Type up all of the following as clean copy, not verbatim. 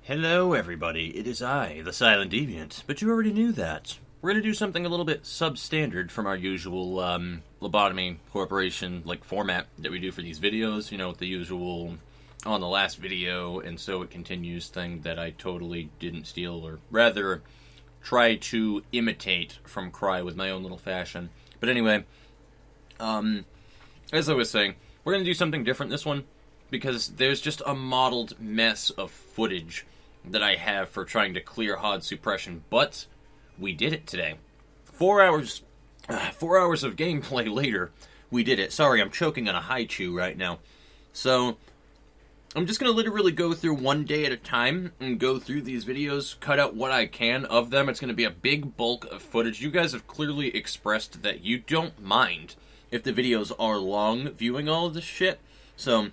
Hello, everybody. It is I, the Silent Deviant, but you already knew that. We're going to do something a little bit substandard from our usual Lobotomy Corporation format that we do for these videos. You know, with the usual on the last video, and so it continues thing that I totally didn't steal, or rather, try to imitate from Cry with my own little fashion. But anyway, as I was saying, we're going to do something different this one, because there's just a modeled mess of footage that I have for trying to clear HOD suppression, but we did it today. 4 hours of gameplay later, we did it. Sorry, I'm choking on a high chew right now. So, I'm just going to literally go through one day at a time and go through these videos, cut out what I can of them. It's going to be a big bulk of footage. You guys have clearly expressed that you don't mind if the videos are long viewing all of this shit. So,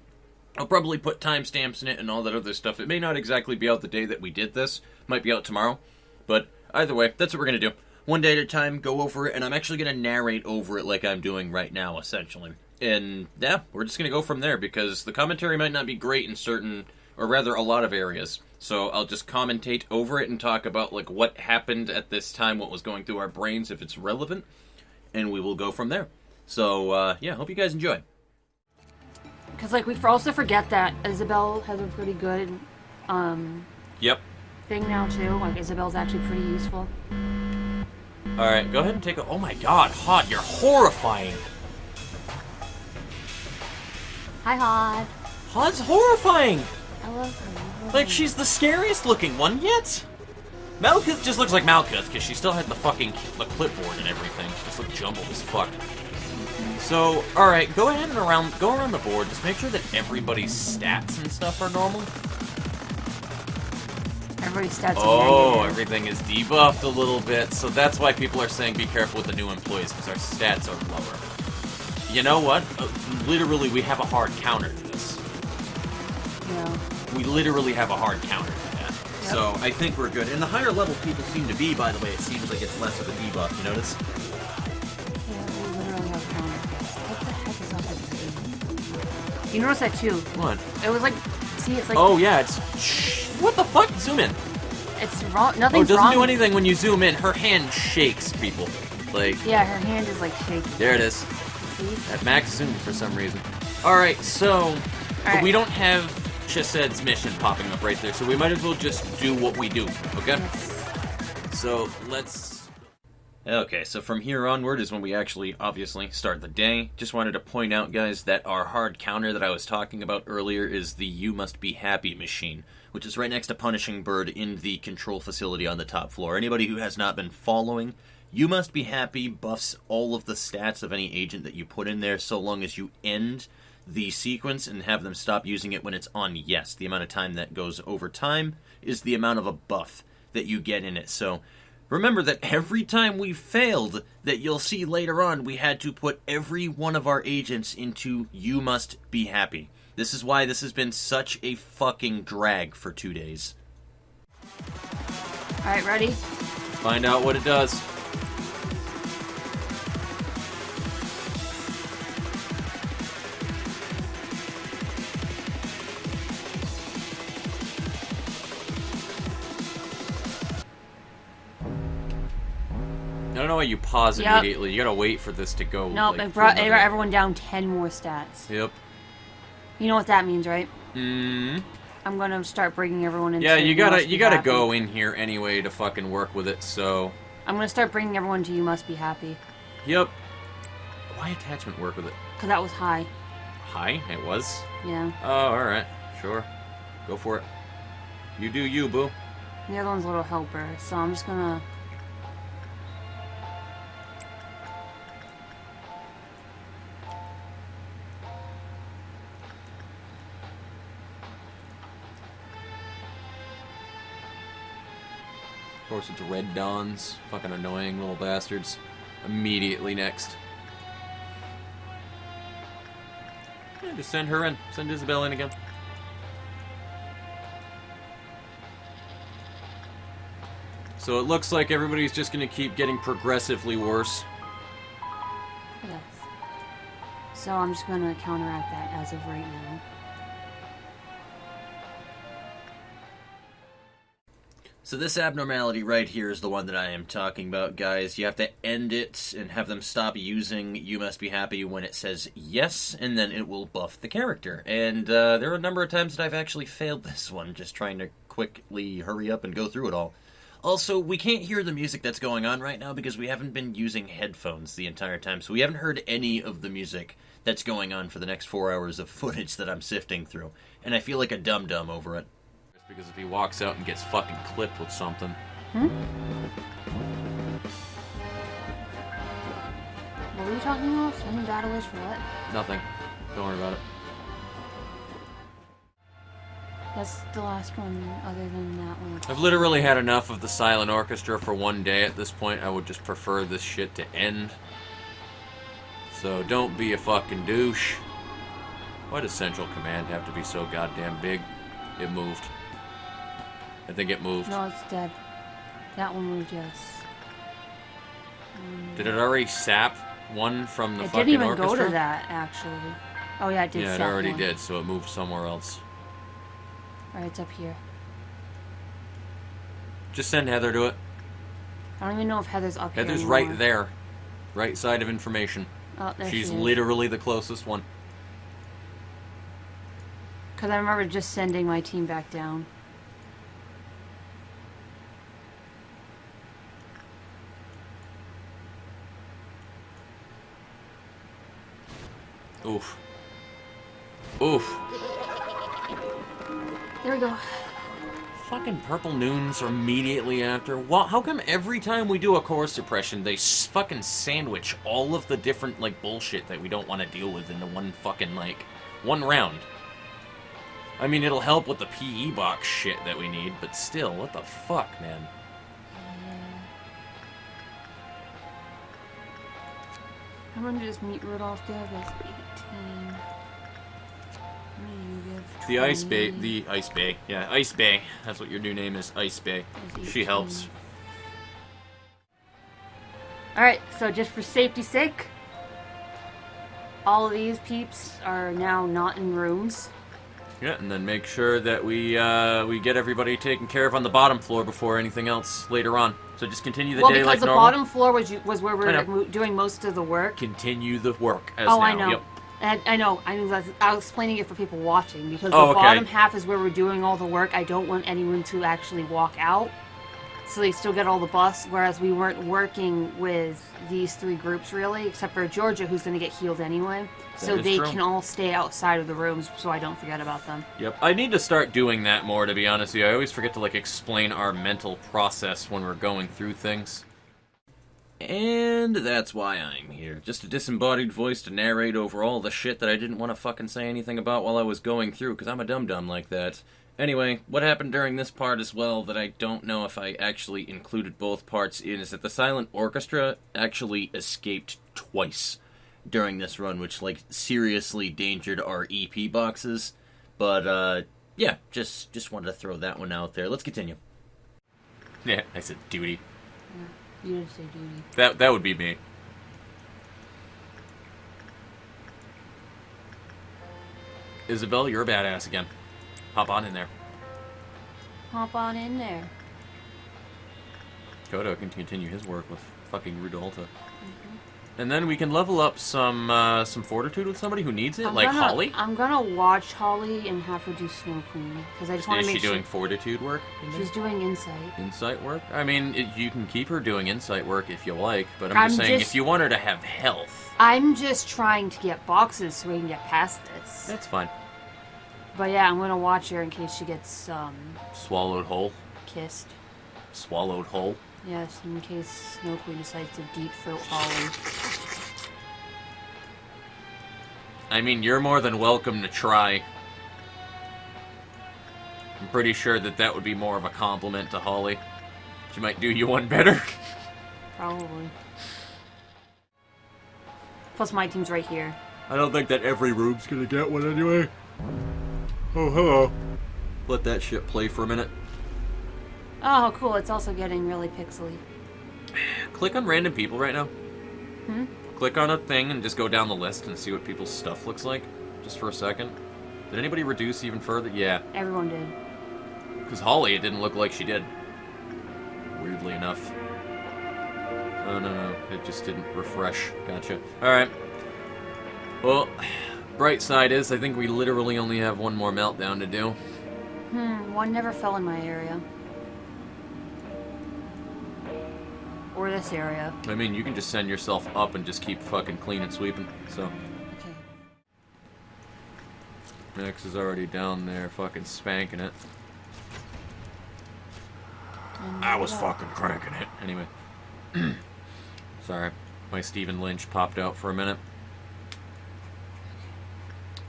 I'll probably put timestamps in it and all that other stuff. It may not exactly be out the day that we did this. It might be out tomorrow. But either way, that's what we're going to do. One day at a time, go over it, and I'm actually going to narrate over it like I'm doing right now, essentially. And, yeah, we're just going to go from there, because the commentary might not be great in certain, or rather, a lot of areas. So I'll just commentate over it and talk about, what happened at this time, what was going through our brains, if it's relevant, and we will go from there. So, yeah, hope you guys enjoy. Because, we also forget that Isabel has a pretty good, Yep. thing now, too. Isabel's actually pretty useful. Alright, go ahead and take a... Oh my god, HOD, you're horrifying! Hi, Hod. HOD's horrifying! I love her. She's the scariest looking one yet! Malkuth just looks like Malkuth, because she still had the clipboard and everything. She just looked jumbled as fuck. So, alright, go ahead and go around the board. Just make sure that everybody's stats and stuff are normal. Everybody's stats Oh, are everything is debuffed a little bit, so that's why people are saying be careful with the new employees, because our stats are lower. You know what? Literally, we have a hard counter to this. Yeah. We literally have a hard counter to that. Yep. So, I think we're good. And the higher level people seem to be, by the way, it seems like it's less of a debuff, you notice? You notice that too. What? It was see, it's Oh yeah, it's... What the fuck? Zoom in. It's wrong. Nothing's wrong. Oh, it doesn't do anything when you zoom in. Her hand shakes, people. Yeah, her hand is shaking. There it is. See? At max zoom for some reason. Alright, so... We don't have Chesed's mission popping up right there, so we might as well just do what we do, okay? Yes. So, let's... Okay, so from here onward is when we actually, obviously, start the day. Just wanted to point out, guys, that our hard counter that I was talking about earlier is the You Must Be Happy machine, which is right next to Punishing Bird in the control facility on the top floor. Anybody who has not been following, You Must Be Happy buffs all of the stats of any agent that you put in there, so long as you end the sequence and have them stop using it when it's on yes. The amount of time that goes over time is the amount of a buff that you get in it, so... Remember that every time we failed, that you'll see later on, we had to put every one of our agents into You Must Be Happy. This is why this has been such a fucking drag for 2 days. Alright, ready? Find out what it does. I don't know why you pause immediately. You gotta wait for this to go. Nope, it brought everyone down 10 more stats. Yep. You know what that means, right? Hmm. I'm gonna start bringing everyone into. Yeah, you gotta go in here anyway to fucking work with it. So. I'm gonna start bringing everyone to You Must Be Happy. Yep. Why attachment work with it? Cause that was high. High? It was. Yeah. Oh, all right. Sure. Go for it. You do you, boo. The other one's a little helper, so I'm just gonna. Of course, it's Red Dawns. Fucking annoying little bastards. Immediately next. Yeah, just send her in. Send Isabel in again. So it looks like everybody's just going to keep getting progressively worse. Yes. So I'm just going to counteract that as of right now. So this abnormality right here is the one that I am talking about, guys. You have to end it and have them stop using "you must be happy" when it says yes, and then it will buff the character. And there are a number of times that I've actually failed this one, just trying to quickly hurry up and go through it all. Also, we can't hear the music that's going on right now because we haven't been using headphones the entire time, so we haven't heard any of the music that's going on for the next 4 hours of footage that I'm sifting through. And I feel like a dum-dum over it. Because if he walks out and gets fucking clipped with something. Hmm? What were you talking about? Sending data list for what? Nothing. Don't worry about it. That's the last one other than that one. I've literally had enough of the silent orchestra for one day at this point. I would just prefer this shit to end. So don't be a fucking douche. Why does Central Command have to be so goddamn big? It moved. I think it moved. No, it's dead. That one moved, yes. Did it already sap one from the it fucking didn't even orchestra? go to that, actually. Oh, yeah, it did Yeah, it sap already one. did, so it moved somewhere else. Alright, it's up here. Just send Heather to it. I don't even know if Heather's up here Heather's anymore. right there. Right side of information. Oh, there She's she is. literally the closest one. Because I remember just sending my team back down. Oof. Oof. There we go. Fucking Purple Noons are immediately after. Well, how come every time we do a core suppression, they fucking sandwich all of the different, like, bullshit that we don't want to deal with into one fucking, like, one round? I mean, it'll help with the PE box shit that we need, but still, what the fuck, man? How many does Meat Rudolph give? That's 18. How many do you give? The Ice Bay, 20. the Ice Bay. Yeah, Ice Bay. That's what your new name is, Ice Bay. That's She 18. helps. Alright, so just for safety's sake, all of these peeps are now not in rooms. Yeah, and then make sure that we get everybody taken care of on the bottom floor before anything else later on. So just continue the Well, day because like the normal. bottom floor was where we I were doing most of the work. Continue the work as Oh, now. I know. Yep. I know. I was explaining it for people watching because Oh, the okay. bottom half is where we're doing all the work. I don't want anyone to actually walk out, so they still get all the buffs. Whereas we weren't working with these three groups really, except for Georgia, who's going to get healed anyway. So is they true. can all stay outside of the rooms, so I don't forget about them. Yep. I need to start doing that more, to be honest with you. I always forget to, like, explain our mental process when we're going through things. And that's why I'm here. Just a disembodied voice to narrate over all the shit that I didn't want to fucking say anything about while I was going through, because I'm a dum-dum like that. Anyway, what happened during this part as well that I don't know if I actually included both parts in is that the silent orchestra actually escaped twice during this run, which, like, seriously endangered our EP boxes. But, yeah, just wanted to throw that one out there. Let's continue. Yeah, I said duty. You did say duty. That would be me. Isabel, you're a badass again. Hop on in there. Hop on in there. Kodo can continue his work with fucking Rudolta. And then we can level up some fortitude with somebody who needs it, like Holly. I'm gonna watch Holly and have her do Snow Queen because I just want Is to she make sure doing fortitude work? she's doing insight. Insight work? I mean, you can keep her doing insight work if you like, but I'm just saying if you want her to have health... I'm just trying to get boxes so we can get past this. That's fine. But yeah, I'm gonna watch her in case she gets, Swallowed whole? kissed. Swallowed whole? Yes, in case Snow Queen decides to deep throat Holly. I mean, you're more than welcome to try. I'm pretty sure that would be more of a compliment to Holly. She might do you one better. Probably. Plus my team's right here. I don't think that every room's gonna get one anyway. Oh, hello. Let that shit play for a minute. Oh, cool. It's also getting really pixely. Click on random people right now. Hmm? Click on a thing and just go down the list and see what people's stuff looks like. Just for a second. Did anybody reduce even further? Yeah. Everyone did. Because Holly, it didn't look like she did. weirdly enough. Oh, no, it just didn't refresh. Gotcha. Alright. Well, bright side is, I think we literally only have one more meltdown to do. One never fell in my area. Or this area. I mean, you can just send yourself up and just keep fucking clean and sweeping, so. Okay. Max is already down there fucking spanking it. I was fucking cranking it. Anyway. Sorry. My Stephen Lynch popped out for a minute.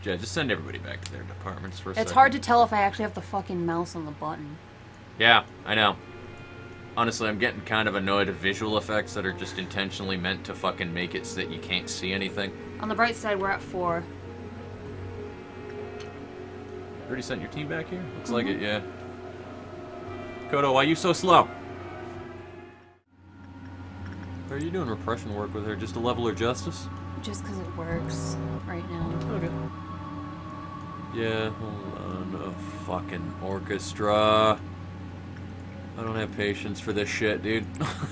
Yeah, just send everybody back to their departments for a second. It's hard to tell if I actually have the fucking mouse on the button. Yeah, I know. Honestly, I'm getting kind of annoyed at visual effects that are just intentionally meant to fucking make it so that you can't see anything. On the bright side, we're at 4. Already sent your team back here? Looks like it, yeah. Kodo, why are you so slow? Are you doing repression work with her just to level her justice? Just because it works right now. Okay. Yeah, hold on. A fucking orchestra. I don't have patience for this shit, dude.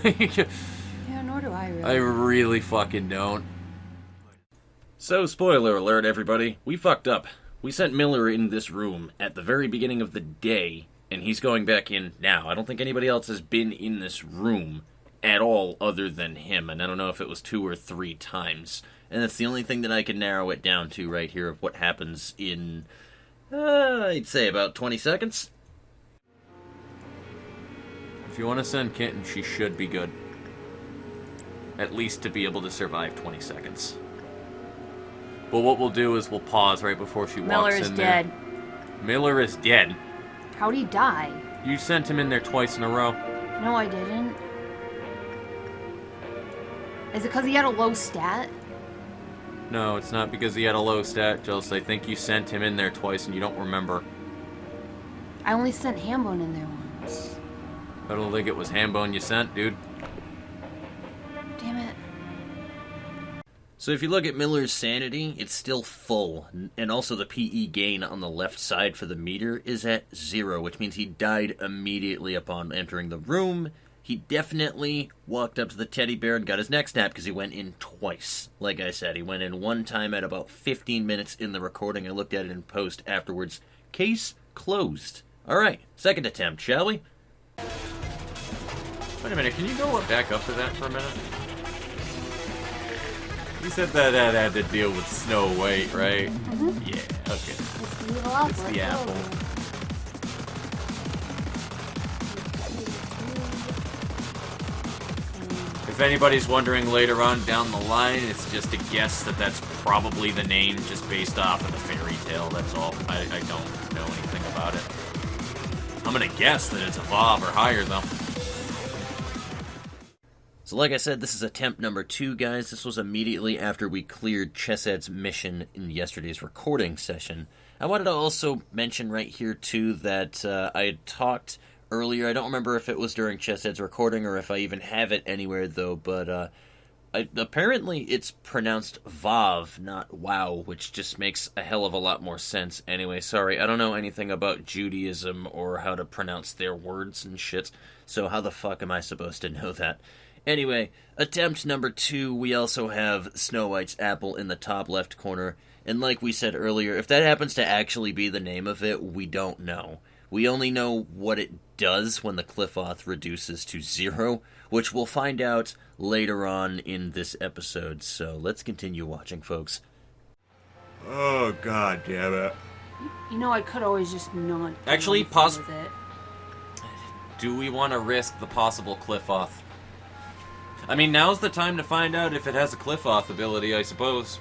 Yeah, nor do I really. I really fucking don't. So, spoiler alert, everybody. We fucked up. We sent Miller in this room at the very beginning of the day, and he's going back in now. I don't think anybody else has been in this room at all other than him, and I don't know if it was 2 or 3 times. And that's the only thing that I can narrow it down to right here of what happens in, I'd say about 20 seconds. If you want to send Kitten, she should be good. At least to be able to survive 20 seconds. But what we'll do is we'll pause right before she walks in there. Miller is dead. Miller is dead. How'd he die? You sent him in there twice in a row. No, I didn't. Is it because he had a low stat? No, it's not because he had a low stat, Jules. I think you sent him in there twice and you don't remember. I only sent Hambone in there once. I don't think it was Hambone you sent, dude. Damn it. So if you look at Miller's sanity, it's still full, and also the PE gain on the left side for the meter is at 0, which means he died immediately upon entering the room. He definitely walked up to the teddy bear and got his neck snapped because he went in twice. Like I said, he went in one time at about 15 minutes in the recording. I looked at it in post afterwards. Case closed. Alright, second attempt, shall we? Wait a minute, can you go back up to that for a minute? You said that had to deal with Snow White, right? Mm-hmm. Yeah, okay. It's the apple. If anybody's wondering later on down the line, it's just a guess that that's probably the name just based off of the fairy tale, that's all. I don't know anything about it. I'm gonna guess that it's a Vav or higher, though. So like I said, this is attempt number 2, guys. This was immediately after we cleared Chessed's mission in yesterday's recording session. I wanted to also mention right here, too, that I had talked earlier. I don't remember if it was during Chessed's recording or if I even have it anywhere, though, but apparently it's pronounced Vav, not Wow, which just makes a hell of a lot more sense. Anyway, sorry, I don't know anything about Judaism or how to pronounce their words and shit, so how the fuck am I supposed to know that? Anyway, attempt number 2, we also have Snow White's apple in the top left corner, and like we said earlier, if that happens to actually be the name of it, we don't know. We only know what it does when the Cliff-Oth reduces to 0, which we'll find out later on in this episode, so let's continue watching, folks. Oh, god damn it. You know, I could always just not. Actually, with it. Do we want to risk the possible Cliff-Oth? I mean, now's the time to find out if it has a Cliff-Oth ability, I suppose.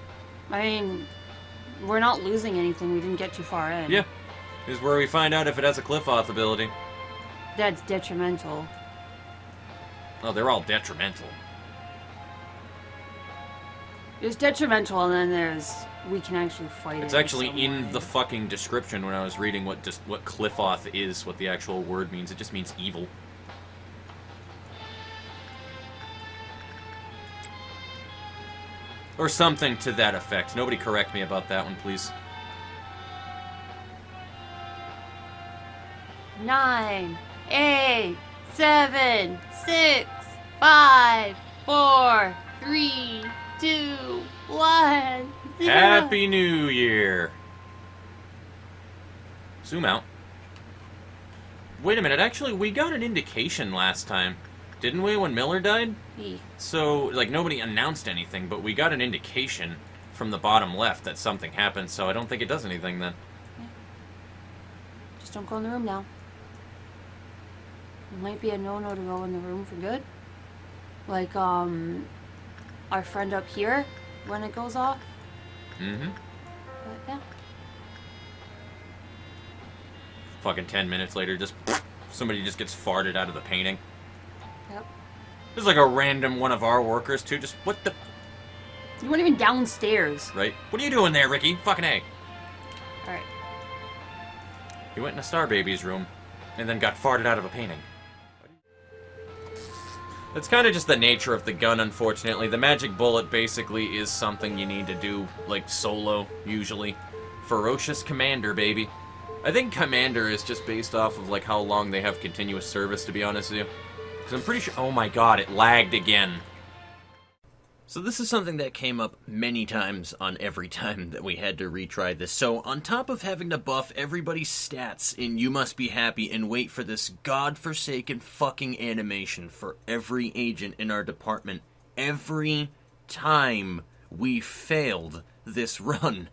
I mean, we're not losing anything. We didn't get too far in. Yeah. Is where we find out if it has a Cliff-Oth ability. That's detrimental. Oh, they're all detrimental. There's detrimental, and then there's we can actually fight It's it actually some in way. the fucking description when I was reading what Cliff-Oth is, what the actual word means. It just means evil. Or something to that effect. Nobody correct me about that one, please. 9, 8, 7, 6, 5, 4, 3, 2, 1. Happy New Year. Zoom out. Wait a minute, actually, we got an indication last time, didn't we, when Miller died? So, like, nobody announced anything, but we got an indication from the bottom left that something happened, so I don't think it does anything then. Yeah. Just don't go in the room now. It might be a no-no to go in the room for good. Like, our friend up here, when it goes off. Mm-hmm. But, yeah. Fucking 10 minutes later, just somebody just gets farted out of the painting. Yep. There's like a random one of our workers, too. Just, what the... You weren't even downstairs. Right? What are you doing there, Ricky? Fucking A. Alright. He went in a Star Baby's room, and then got farted out of a painting. That's kind of just the nature of the gun, unfortunately. The magic bullet basically is something you need to do, like, solo, usually. Ferocious Commander, baby. I think Commander is just based off of, like, how long they have continuous service, to be honest with you. Because I'm pretty sure... Oh my god, it lagged again. So this is something that came up many times on every time that we had to retry this. So on top of having to buff everybody's stats in You Must Be Happy and wait for this godforsaken fucking animation for every agent in our department, every time we failed this run,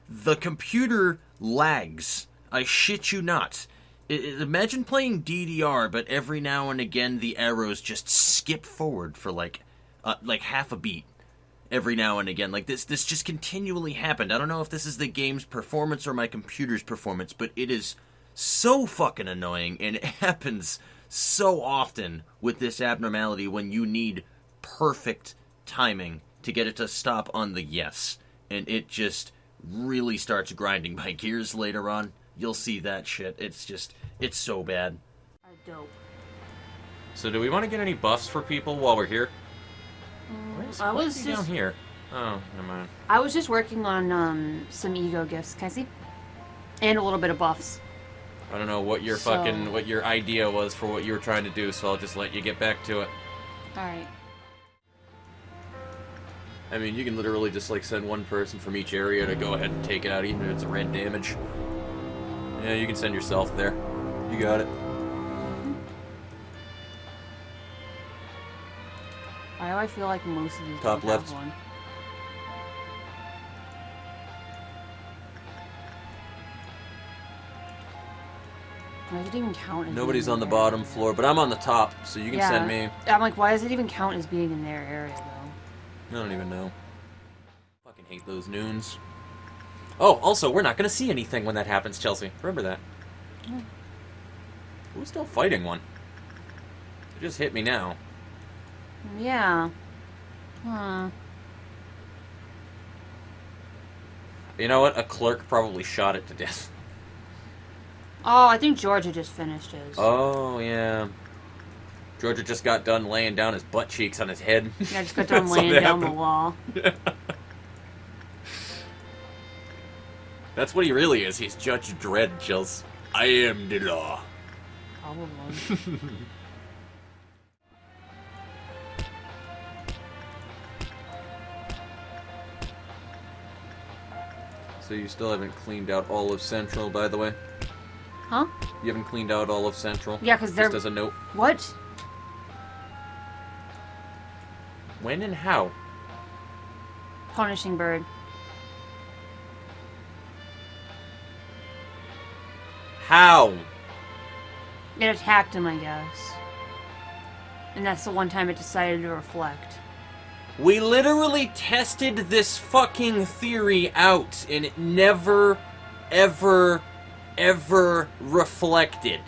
the computer lags. I shit you not. Imagine playing DDR, but every now and again the arrows just skip forward for like half a beat. Every now and again. Like, this just continually happened. I don't know if this is the game's performance or my computer's performance, but it is so fucking annoying, and it happens so often with this abnormality when you need perfect timing to get it to stop on the yes. And it just really starts grinding my gears later on. You'll see that shit. It's so bad. Dope. So do we want to get any buffs for people while we're here? I was just down here. Oh, never mind. I was just working on some ego gifts, can I see? And a little bit of buffs. I don't know what your what your idea was for what you were trying to do, so I'll just let you get back to it. Alright. I mean, you can literally just, like, send one person from each area to go ahead and take it out, even if it's a red damage. Yeah, you can send yourself there. You got it. Why do I feel like most of these Top don't left. have one? Why does it even count as Nobody's being on the in their bottom area? floor, but I'm on the top, so you can send me. I'm like, why does it even count as being in their area, though? I don't even know. Fucking hate those noons. Oh, also, we're not going to see anything when that happens, Chelsea. Remember that. Who's still fighting one? It just hit me now. Yeah. Huh. You know what? A clerk probably shot it to death. Oh, I think Georgia just finished his. Oh, yeah. Georgia just got done laying down his butt cheeks on his head. Yeah, I just got done laying down the wall. That's what he really is. He's Judge Dredd, Chills. I am the law. Probably. So you still haven't cleaned out all of Central, by the way? Huh? You haven't cleaned out all of Central? Yeah, because they're... Just as a note. What? When and how? Punishing bird. How? It attacked him, I guess. And that's the one time it decided to reflect. We literally tested this fucking theory out, and it never, ever, ever reflected.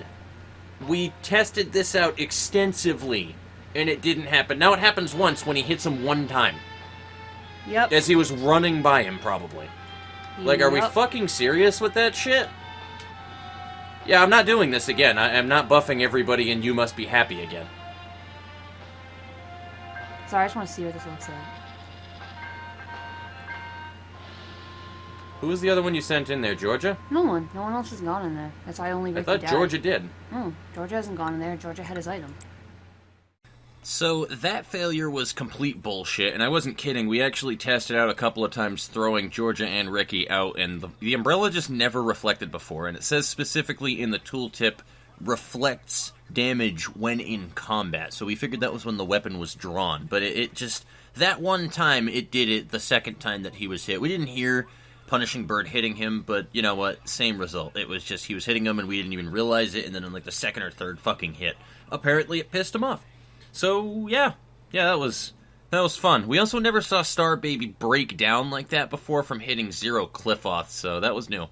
We tested this out extensively, and it didn't happen. Now it happens once when he hits him one time. Yep. As he was running by him, probably. Like, are we fucking serious with that shit? Yeah, I'm not doing this again. I'm not buffing everybody and You Must Be Happy again. Sorry, I just want to see what this looks like. Who was the other one you sent in there, Georgia? No one. No one else has gone in there. That's why only Ricky I thought died. Georgia did. No, Georgia hasn't gone in there. Georgia had his item. So that failure was complete bullshit, and I wasn't kidding. We actually tested out a couple of times throwing Georgia and Ricky out, and the umbrella just never reflected before. And it says specifically in the tooltip, reflects damage when in combat. So we figured that was when the weapon was drawn. But it just, that one time it did it, the second time that he was hit. We didn't hear Punishing Bird hitting him, but you know what? Same result. It was just he was hitting him and we didn't even realize it, and then in like the second or third fucking hit, apparently it pissed him off. So, yeah, that was fun. We also never saw Star Baby break down like that before from hitting 0 cliff off, so that was new.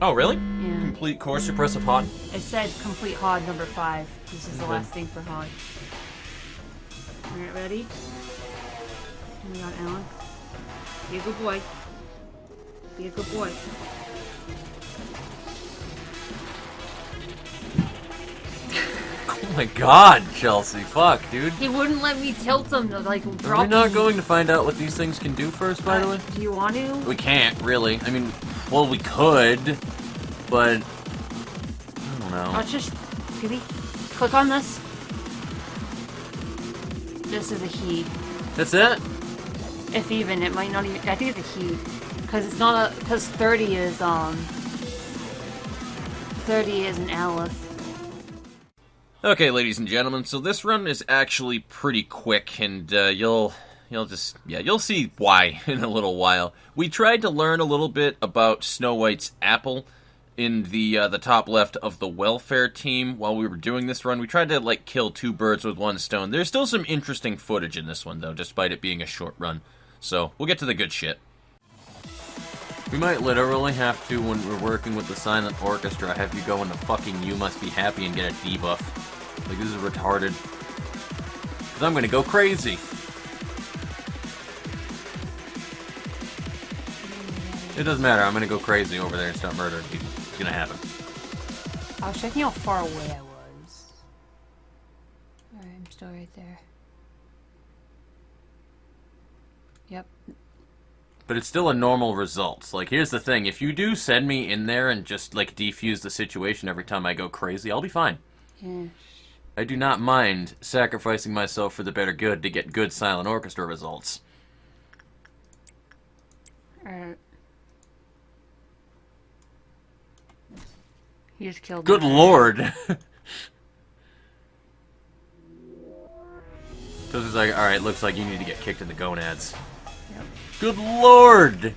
Oh, really? Yeah. Complete core suppressive HOD. It said complete HOD number 5. This is the last thing for HOD. Alright, ready? Oh my god, Alan. Be a good boy. Be a good boy. Oh my god, Chelsea. Fuck, dude. He wouldn't let me tilt him to, like, drop Are we not him. going to find out what these things can do first, by the way? Do you want to? We can't, really. I mean, well, we could, but I don't know. Let's just... Maybe click on this. This is a he. That's it? If even, it might not even... I think it's a he. Because it's not a... Because 30 is, 30 is an aleph. Okay, ladies and gentlemen, so this run is actually pretty quick, and you'll see why in a little while. We tried to learn a little bit about Snow White's apple in the top left of the welfare team while we were doing this run. We tried to, like, kill 2 birds with 1 stone. There's still some interesting footage in this one, though, despite it being a short run. So, we'll get to the good shit. We might literally have to, when we're working with the silent orchestra, have you go into fucking You Must Be Happy and get a debuff. Like, this is retarded. Because I'm gonna go crazy. It doesn't matter, I'm gonna go crazy over there and start murdering people. It's gonna happen. I was checking how far away I was. Alright, I'm still right there. Yep. But it's still a normal result. Like, here's the thing. If you do send me in there and just, like, defuse the situation every time I go crazy, I'll be fine. Yeah. I do not mind sacrificing myself for the better good to get good silent orchestra results. Alright. He just killed me. Good lord! So it's like, alright, looks like you need to get kicked in the gonads. Yep. Good lord!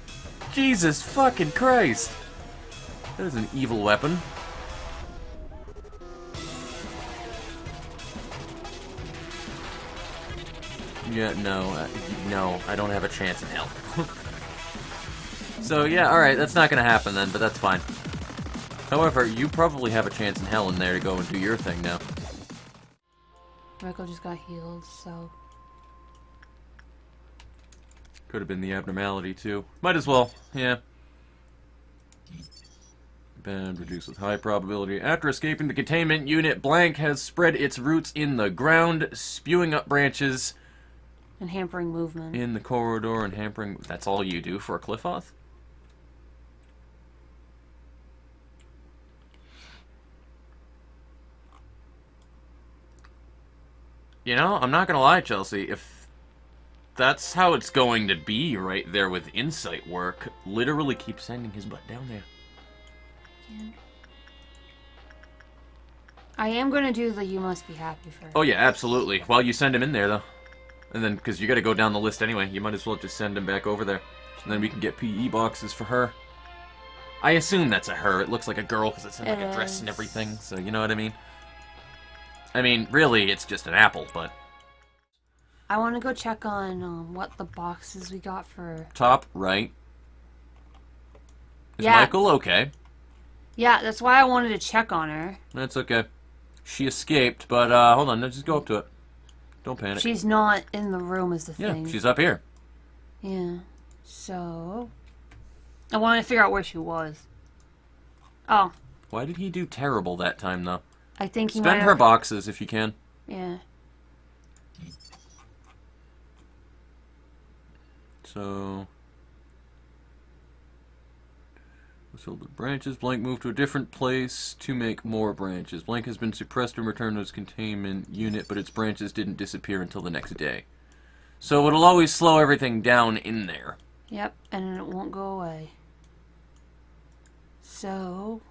Jesus fucking Christ! That is an evil weapon. Yeah, no, I don't have a chance in hell. So yeah, alright, that's not gonna happen then, but that's fine. However, you probably have a chance in hell in there to go and do your thing now. Michael just got healed, so... Could have been the abnormality, too. Might as well, yeah. Band reduced with high probability. After escaping the containment unit, Blank has spread its roots in the ground, spewing up branches... And hampering movement. in the corridor and hampering... That's all you do for a cliff off? You know, I'm not gonna lie, Chelsea, if that's how it's going to be right there with insight work, literally keep sending his butt down there. I am gonna do the You Must Be Happy first. Oh yeah, absolutely. While you send him in there, though. And then, because you gotta go down the list anyway, you might as well just send him back over there. And then we can get PE boxes for her. I assume that's a her. It looks like a girl because it's in like a dress and everything, so you know what I mean? I mean, really, it's just an apple, but... I want to go check on what the boxes we got for... Top right. Is Yeah. Michael okay? Yeah, that's why I wanted to check on her. That's okay. She escaped, but hold on, let's just go up to it. Don't panic. She's not in the room is the thing. Yeah, she's up here. Yeah. So... I wanted to figure out where she was. Oh. Why did he do terrible that time, though? I think he Spend might her have... boxes if you can. Yeah. So... So the branches, blank move to a different place to make more branches. Blank has been suppressed and returned to its containment unit, but its branches didn't disappear until the next day. So it'll always slow everything down in there. Yep, and it won't go away. So...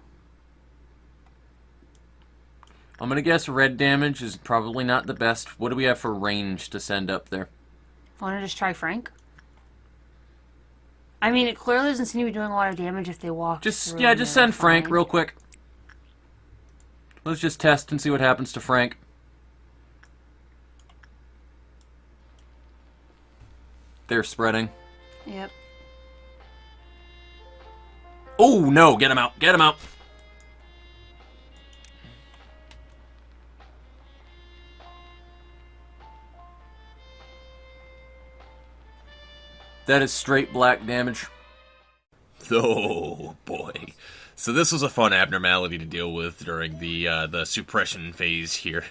I'm gonna guess red damage is probably not the best. What do we have for range to send up there? Want to just try Frank? I mean, it clearly doesn't seem to be doing a lot of damage if they walk Just through. yeah, just send Frank real quick. Let's just test and see what happens to Frank. They're spreading. Yep. Oh no! Get him out! Get him out! That is straight black damage. Oh, boy. So this was a fun abnormality to deal with during the suppression phase here.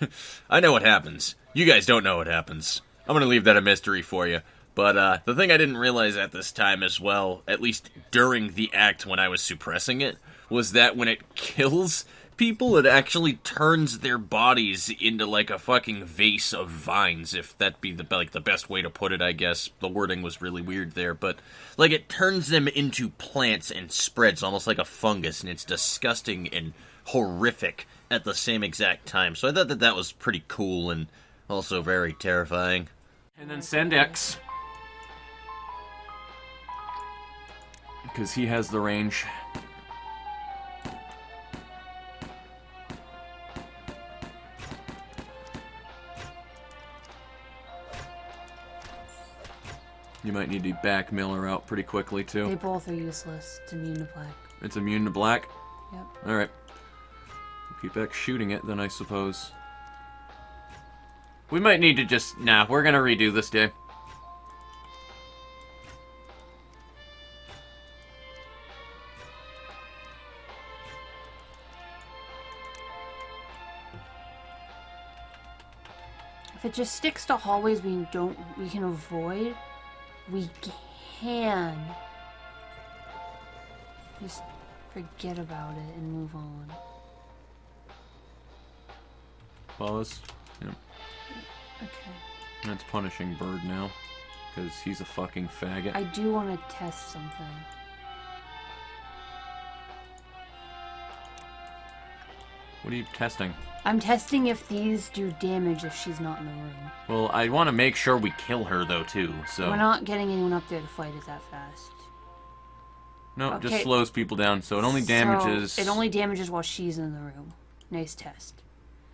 I know what happens. You guys don't know what happens. I'm going to leave that a mystery for you. But the thing I didn't realize at this time as well, at least during the act when I was suppressing it, was that when it kills people, it actually turns their bodies into like a fucking vase of vines, if that be the best way to put it, I guess. The wording was really weird there, but like it turns them into plants and spreads almost like a fungus, and it's disgusting and horrific at the same exact time. So I thought that was pretty cool and also very terrifying. And then send X. Because he has the range. You might need to back Miller out pretty quickly, too. They both are useless. It's immune to black. It's immune to black? Yep. Alright. Keep X shooting it, then, I suppose. We might need to just... Nah, we're gonna redo this day. If it just sticks to hallways we can avoid, we can just forget about it and move on. Pause. Yep. Okay. That's punishing Bird now. Because he's a fucking faggot. I do want to test something. What are you testing? I'm testing if these do damage if she's not in the room. Well, I want to make sure we kill her, though, too, so... We're not getting anyone up there to fight it that fast. No, Okay. just slows people down, so it only damages... So it only damages while she's in the room. Nice test.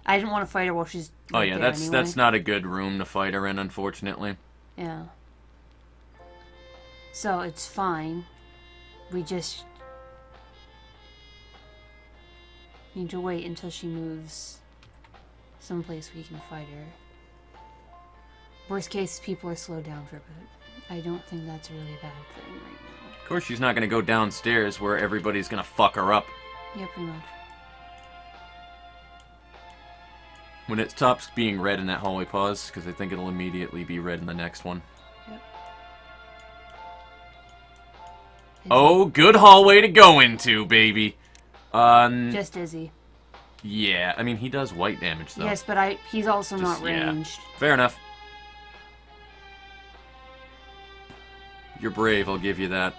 I didn't want to fight her while she's Oh right yeah, there that's anyway. that's not a good room to fight her in, unfortunately. Yeah. So it's fine. We just need to wait until she moves someplace we can fight her. Worst case, people are slowed down for a bit. I don't think that's a really bad thing right now. Of course, she's not going to go downstairs where everybody's going to fuck her up. Yeah, pretty much. When it stops being red in that hallway, pause, because I think it'll immediately be red in the next one. Yep. Oh, good hallway to go into, baby. Just Izzy. Yeah, I mean, he does white damage, though. Yes, but he's also Just- not yeah. ranged. Fair enough. You're brave, I'll give you that.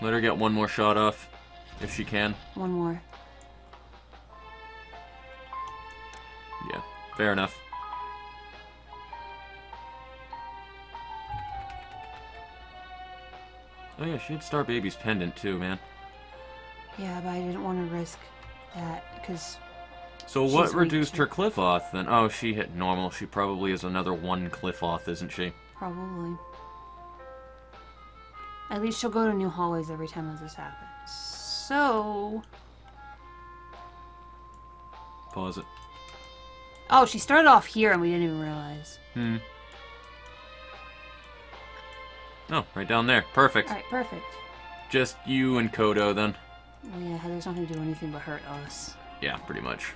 Let her get one more shot off, if she can. One more. Yeah, fair enough. Oh yeah, she had Star Baby's pendant too, man. Yeah, but I didn't want to risk that, because... So what She's reduced weak. her cliff off then? Oh, she hit normal. She probably is another one cliff off, isn't she? Probably. At least she'll go to new hallways every time this happens. So... Pause it. Oh, she started off here and we didn't even realize. Oh, right down there. Perfect. Alright, perfect. Just you and Kodo then. Well, yeah, Heather's not going to do anything but hurt us. Yeah, pretty much.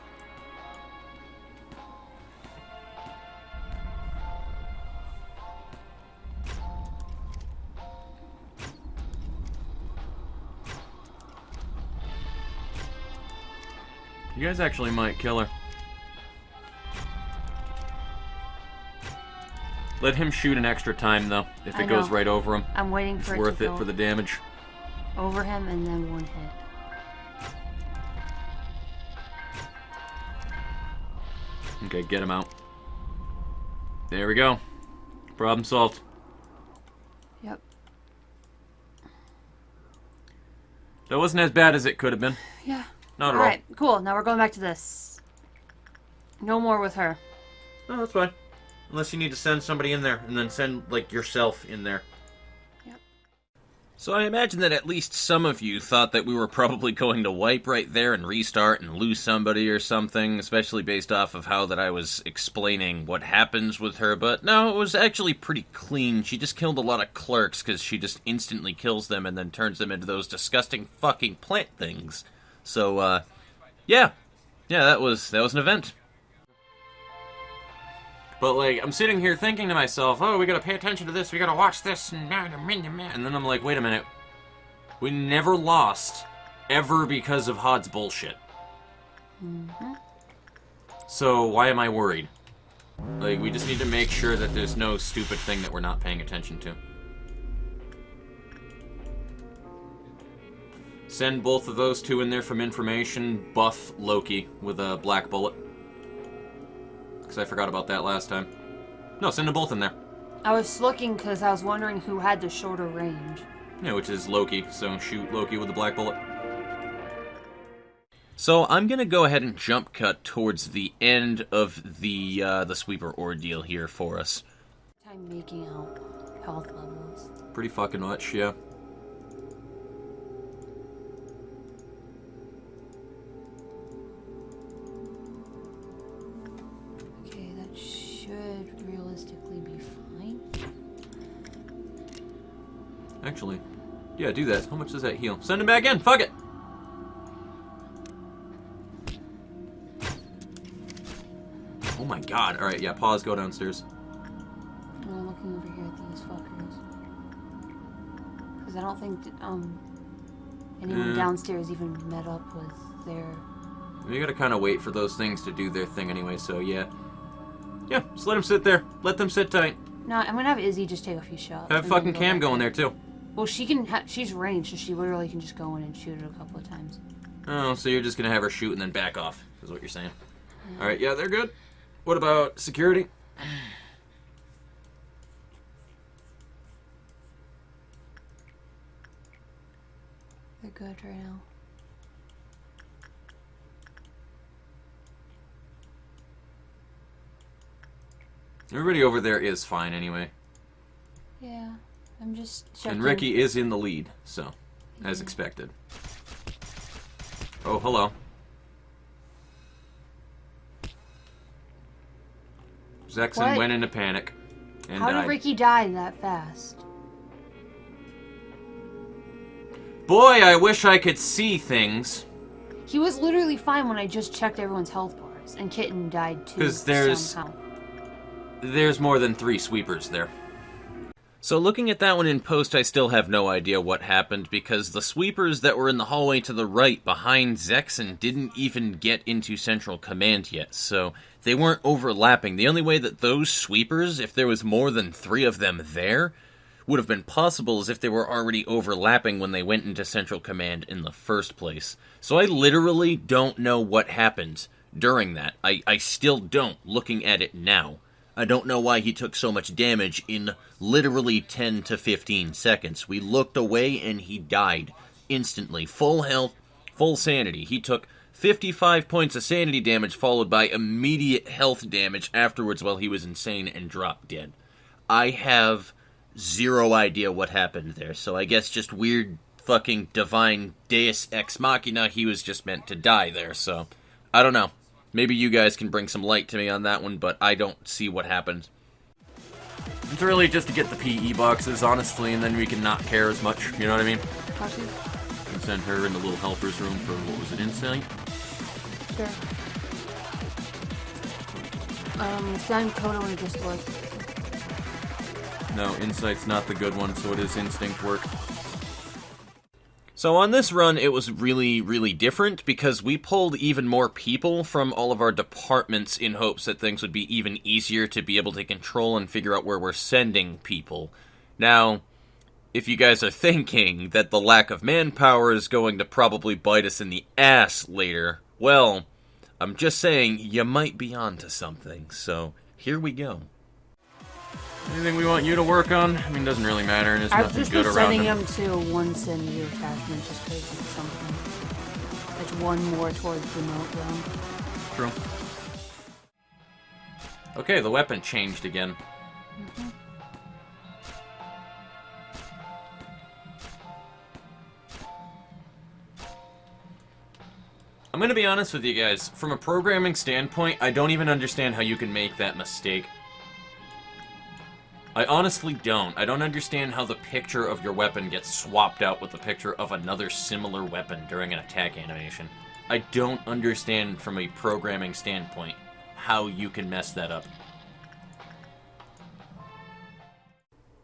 You guys actually might kill her. Let him shoot an extra time, though, if it goes right over him. I'm waiting for it to It's worth it for the damage. Over him and then one hit. Okay, get him out. There we go. Problem solved. Yep. That wasn't as bad as it could have been. Yeah. Not at all. Alright, cool. Now we're going back to this. No more with her. No, that's fine. Unless you need to send somebody in there, and then send, like, yourself in there. Yep. So I imagine that at least some of you thought that we were probably going to wipe right there and restart and lose somebody or something, especially based off of how that I was explaining what happens with her, but no, it was actually pretty clean. She just killed a lot of clerks because she just instantly kills them and then turns them into those disgusting fucking plant things. So, yeah, that was an event. But, like, I'm sitting here thinking to myself, oh, we gotta pay attention to this, we gotta watch this, and then I'm like, wait a minute. We never lost, ever because of Hod's bullshit. Mm-hmm. So, why am I worried? Like, we just need to make sure that there's no stupid thing that we're not paying attention to. Send both of those two in there from information, buff Loki with a black bullet. Because I forgot about that last time. No, send them both in there. I was looking because I was wondering who had the shorter range. Yeah, which is Loki, so shoot Loki with the black bullet. So I'm gonna go ahead and jump cut towards the end of the sweeper ordeal here for us. Time making out health levels. Pretty fucking much, yeah. Okay, that should realistically be fine. Actually, yeah, do that. How much does that heal? Send him back in, fuck it! Oh my god. Alright, yeah, pause, go downstairs. I'm looking over here at these fuckers. Because I don't think that, anyone downstairs even met up with their... You gotta kind of wait for those things to do their thing anyway, so yeah. Yeah, just let them sit there. Let them sit tight. No, I'm gonna have Izzy just take a few shots. Have fucking Cam go in there, too. Well, she can. She's ranged, so she literally can just go in and shoot it a couple of times. Oh, so you're just gonna have her shoot and then back off, is what you're saying. Alright, yeah, they're good. What about security? They're good right now. Everybody over there is fine anyway. Yeah, I'm just checking. And Ricky is in the lead, so, as expected. Oh, hello. Zexon went into panic and How died. did Ricky die that fast? Boy, I wish I could see things. He was literally fine when I just checked everyone's health bars, and Kitten died too. Because somehow. there's more than 3 sweepers there. So looking at that one in post, I still have no idea what happened, because the sweepers that were in the hallway to the right behind Zexon didn't even get into Central Command yet, so they weren't overlapping. The only way that those sweepers, if there was more than 3 of them there, would have been possible is if they were already overlapping when they went into Central Command in the first place. So I literally don't know what happened during that. I still don't, looking at it now. I don't know why he took so much damage in literally 10 to 15 seconds. We looked away and he died instantly. Full health, full sanity. He took 55 points of sanity damage followed by immediate health damage afterwards while he was insane and dropped dead. I have zero idea what happened there, so I guess just weird fucking divine deus ex machina, he was just meant to die there, so I don't know. Maybe you guys can bring some light to me on that one, but I don't see what happened. It's really just to get the PE boxes, honestly, and then we can not care as much, you know what I mean? Copy. And send her in the little helper's room for, what was it, insight? Sure. Send Kodo in a Discord. No, insight's not the good one, so it is instinct work. So on this run, it was really, really different because we pulled even more people from all of our departments in hopes that things would be even easier to be able to control and figure out where we're sending people. Now, if you guys are thinking that the lack of manpower is going to probably bite us in the ass later, well, I'm just saying you might be onto something, so here we go. Anything we want you to work on? I mean, it doesn't really matter, and there's I've nothing just good been around sending him. him to one send-you attachment just because it's something. It's one more towards remote zone. True. Okay, the weapon changed again. Mm-hmm. I'm gonna be honest with you guys. From a programming standpoint, I don't even understand how you can make that mistake. I honestly don't. I don't understand how the picture of your weapon gets swapped out with the picture of another similar weapon during an attack animation. I don't understand from a programming standpoint how you can mess that up.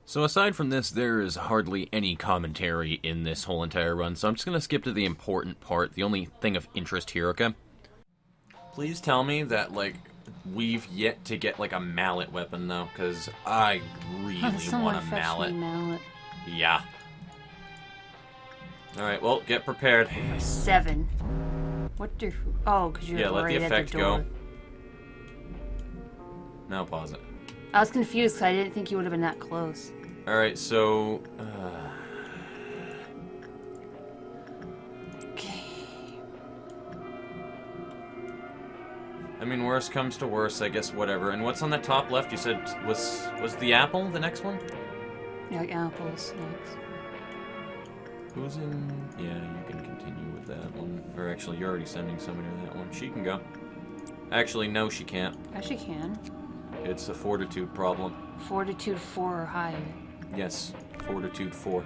So aside from this, there is hardly any commentary in this whole entire run, so I'm just going to skip to the important part, the only thing of interest here, okay? Please tell me that, like, we've yet to get, like, a mallet weapon, though, because I really want a mallet. Yeah. Alright, well, get prepared. 7. What do... Oh, because you're let the right effect at the door. go. Now pause it. I was confused because I didn't think you would have been that close. Alright, so... Okay. I mean, worst comes to worst, I guess, whatever. And what's on the top left? You said was the apple the next one? Yeah, like apples next. Who's in... Yeah, you can continue with that one. Or actually, you're already sending somebody to that one. She can go. Actually, no, she can't. Yes, she can. It's a fortitude problem. Fortitude 4 or higher. Yes, fortitude 4.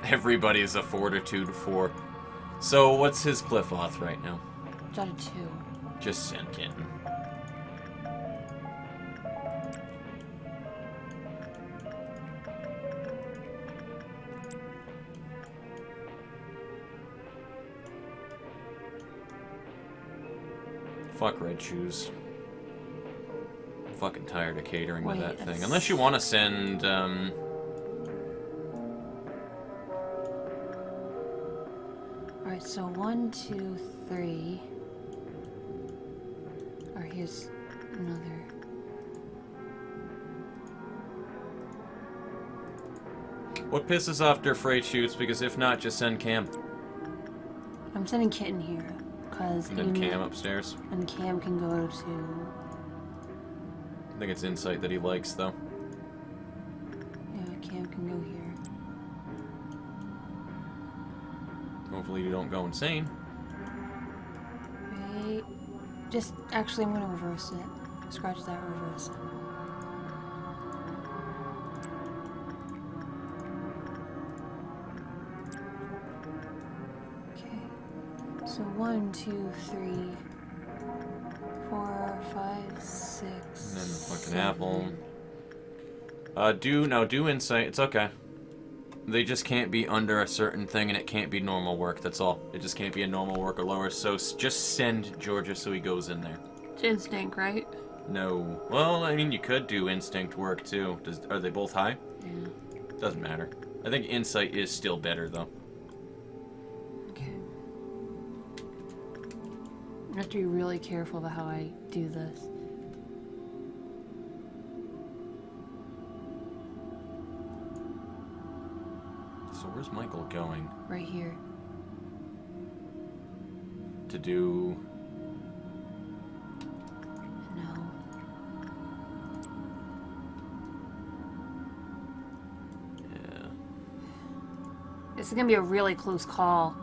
Everybody's a fortitude 4. So, what's his cliff auth right now? It's out of 2. Just send kitten. Fuck red shoes. I'm fucking tired of catering with that thing. Unless you want to send, Alright, so 1, 2, 3. Alright, here's another. What pisses off their freight shoots? Because if not, just send Cam. I'm sending Kitten here. Because And then Cam upstairs. And Cam can go to... I think it's Insight that he likes, though. Yeah, Cam can go here. Hopefully you don't go insane. Wait. Just, actually, I'm going to reverse it. Scratch that, reverse it. Okay. So 1, 2, 3, 4, 5, 6. And then the fucking 7. apple. Do Insight. It's okay. They just can't be under a certain thing, and it can't be normal work. That's all. It just can't be a normal work or lower. So just send Georgia so he goes in there. It's instinct, right? No. Well, I mean, you could do instinct work too. Are they both high? Yeah. Doesn't matter. I think Insight is still better though. Okay. I have to be really careful about how I do this. So where's Michael going? Right here. To do... No. Yeah. This is gonna be a really close call.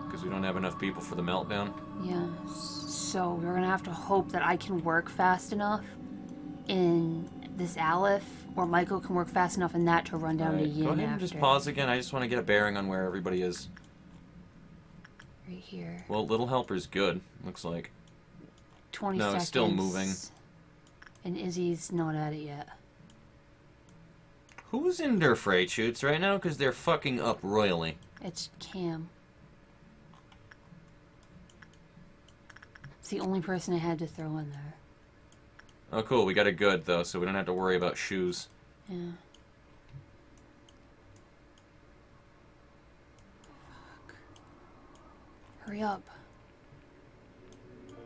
Because we don't have enough people for the meltdown? Yeah. So we're gonna have to hope that I can work fast enough in this Aleph, or Michael can work fast enough in that to run down to Yin Go ahead after. and just pause again. I just want to get a bearing on where everybody is. Right here. Well, Little Helper's good, looks like. 20 No, seconds. it's still moving. And Izzy's not at it yet. Who's in their freight shoots right now? Because they're fucking up royally. It's Cam. It's the only person I had to throw in there. Oh, cool. We got it good, though, so we don't have to worry about shoes. Yeah. Fuck. Hurry up.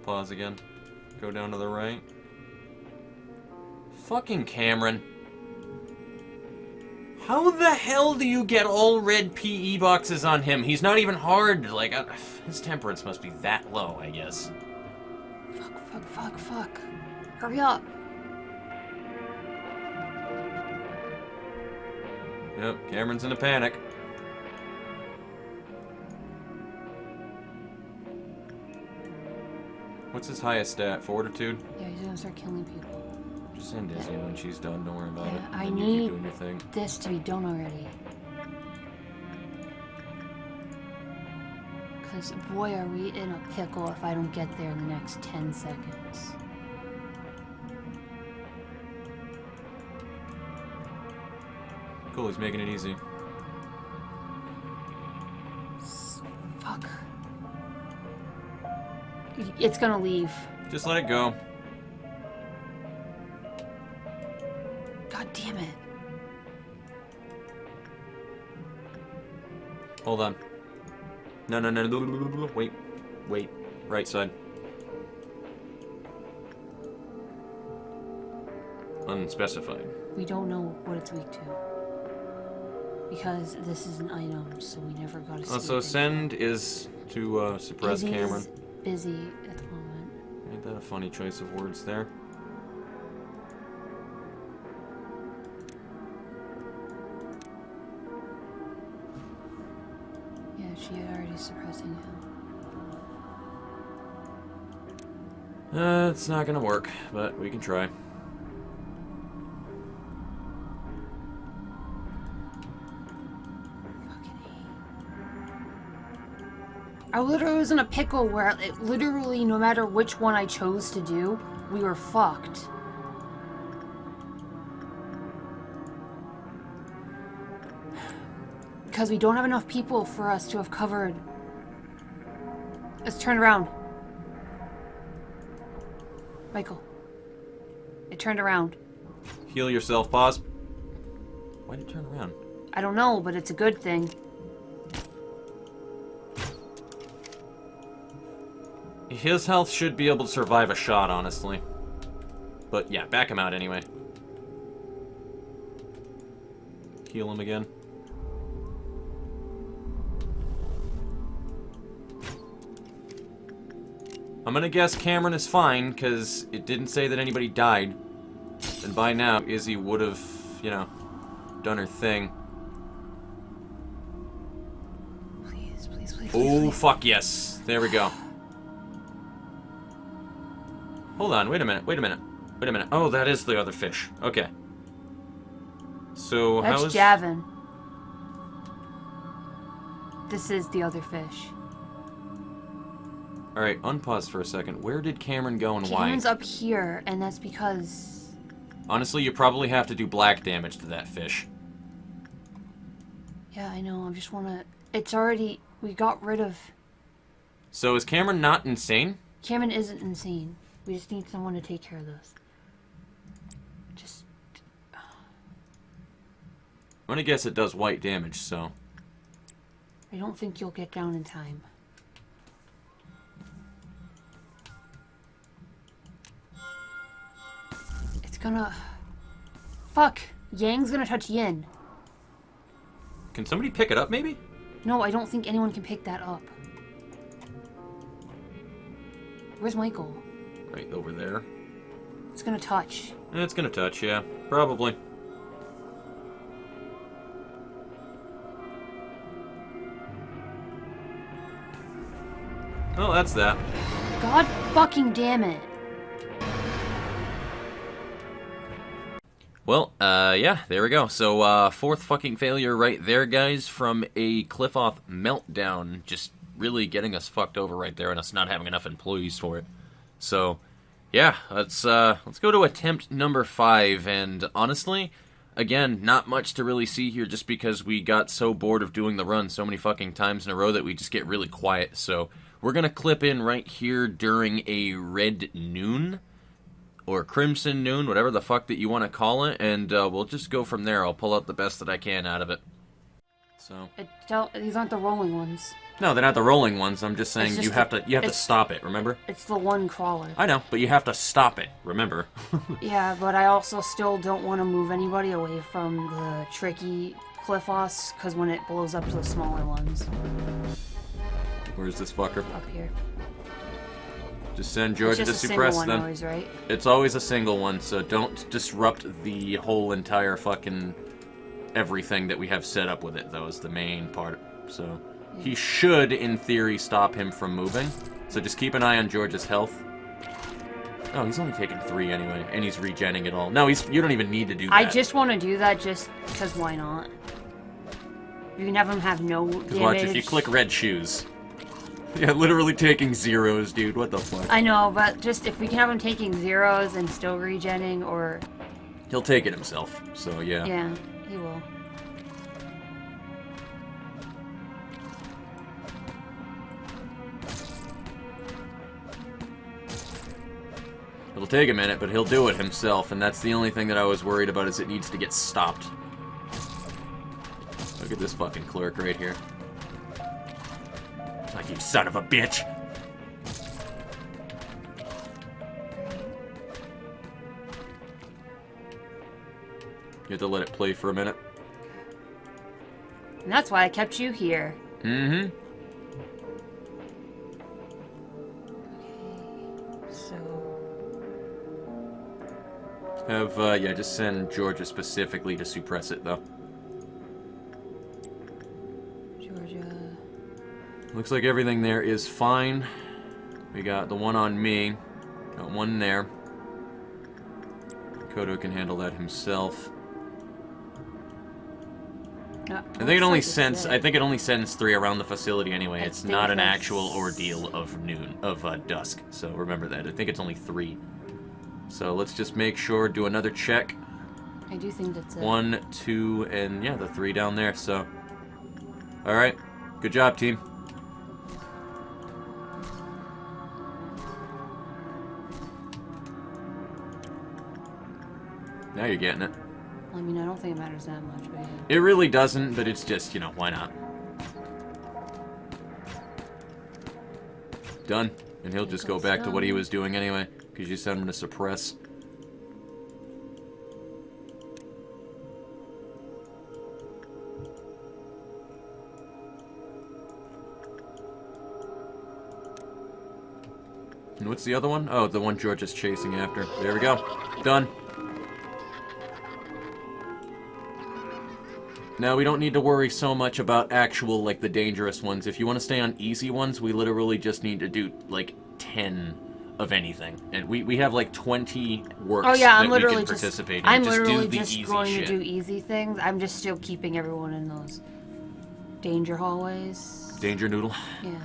Pause again. Go down to the right. Fucking Cameron. How the hell do you get all red PE boxes on him? He's not even hard. Like, his temperance must be that low, I guess. Fuck. Hurry up. Yep, Cameron's in a panic. What's his highest stat? Fortitude? Yeah, he's gonna start killing people. Just send Izzy when she's done. Don't worry about it. I And then you keep need doing your thing. this to be done already. Because, boy, are we in a pickle if I don't get there in the next 10 seconds. Cool, he's making it easy. Fuck. It's gonna leave. Just let it go. God damn it. Hold on. No. Wait. Right side. Unspecified. We don't know what it's weak to. Because this is an item, so we never got to see So it. send is to suppress Izzy's Cameron. busy at the moment. Ain't that a funny choice of words there? Yeah, she already suppressing him. It's not gonna work, but we can try. I literally was in a pickle where it literally, no matter which one I chose to do, we were fucked. Because we don't have enough people for us to have covered. Let's turn around. Michael. It turned around. Heal yourself, pause. Why'd it turn around? I don't know, but it's a good thing. His health should be able to survive a shot, honestly. But yeah, back him out anyway. Heal him again. I'm gonna guess Cameron is fine, because it didn't say that anybody died. And by now, Izzy would have, done her thing. Please. Oh, please. fuck yes. There we go. Hold on, wait a minute. Oh, that is the other fish. Okay. So, That's how is... Javin. This is the other fish. Alright, unpause for a second. Where did Cameron go and why? Cameron's up here, and that's because... Honestly, you probably have to do black damage to that fish. Yeah, I know, I just wanna... It's already... We got rid of... So, is Cameron not insane? Cameron isn't insane. We just need someone to take care of this. Just... I'm gonna guess it does white damage, so... I don't think you'll get down in time. It's gonna... Fuck! Yang's gonna touch Yin. Can somebody pick it up, maybe? No, I don't think anyone can pick that up. Where's Michael? Right over there. It's gonna touch. It's gonna touch, yeah. Probably. Oh, that's that. God fucking damn it. Well, yeah, there we go. So, fourth fucking failure right there, guys, from a cliff-off meltdown. Just really getting us fucked over right there and us not having enough employees for it. So, yeah, let's go to attempt number 5, and honestly, again, not much to really see here just because we got so bored of doing the run so many fucking times in a row that we just get really quiet. So, we're gonna clip in right here during a red noon, or crimson noon, whatever the fuck that you want to call it, and we'll just go from there. I'll pull out the best that I can out of it. So These aren't the rolling ones. no, they're not the rolling ones. I'm just saying It's you just have to stop it. Remember? It's the one crawler. I know, but you have to stop it. Remember? Yeah, but I also still don't want to move anybody away from the tricky cliff-offs, because when it blows up to the smaller ones. Where's this fucker? Up here. Just send Georgia to It's just a suppress single one them. always, right? It's always a single one, so don't disrupt the whole entire fucking everything that we have set up with it, though, is the main part. So he should, in theory, stop him from moving. So just keep an eye on George's health. Oh, he's only taken 3 anyway, and he's regenning it all. No, you don't even need to do that. I just want to do that just because why not? You can have him have no damage. Watch, if you click red shoes. Yeah, literally taking 0s, dude. What the fuck? I know, but just if we can have him taking 0s and still regenning, or... He'll take it himself, so yeah. Yeah, he will. It'll take a minute, but he'll do it himself, and that's the only thing that I was worried about, is it needs to get stopped. Look at this fucking clerk right here. Like, you son of a bitch! You have to let it play for a minute. And that's why I kept you here. Mm-hmm. Okay, so... Yeah, just send Georgia specifically to suppress it, though. Georgia... Looks like everything there is fine. We got the one on me. Got one there. Kodo can handle that himself. I think it only sends. I think it only sends 3 around the facility anyway. It's not an actual ordeal of dusk. So remember that. I think it's only 3. So let's just make sure. Do another check. I do think that's it. 1, 2, and yeah, the 3 down there. So, all right. Good job, team. Now you're getting it. I mean, I don't think it matters that much, but yeah. It really doesn't, but it's just, why not? Done. And he'll just go back to what he was doing anyway, because you sent him to suppress. And what's the other one? Oh, the one George is chasing after. There we go. Done. Now, we don't need to worry so much about actual, the dangerous ones. If you want to stay on easy ones, we literally just need to do, 10 of anything. And we have, 20 works that we can participate in. I'm just literally do the just easy going shit. to do easy things. I'm just still keeping everyone in those danger hallways. Danger noodle. Yeah.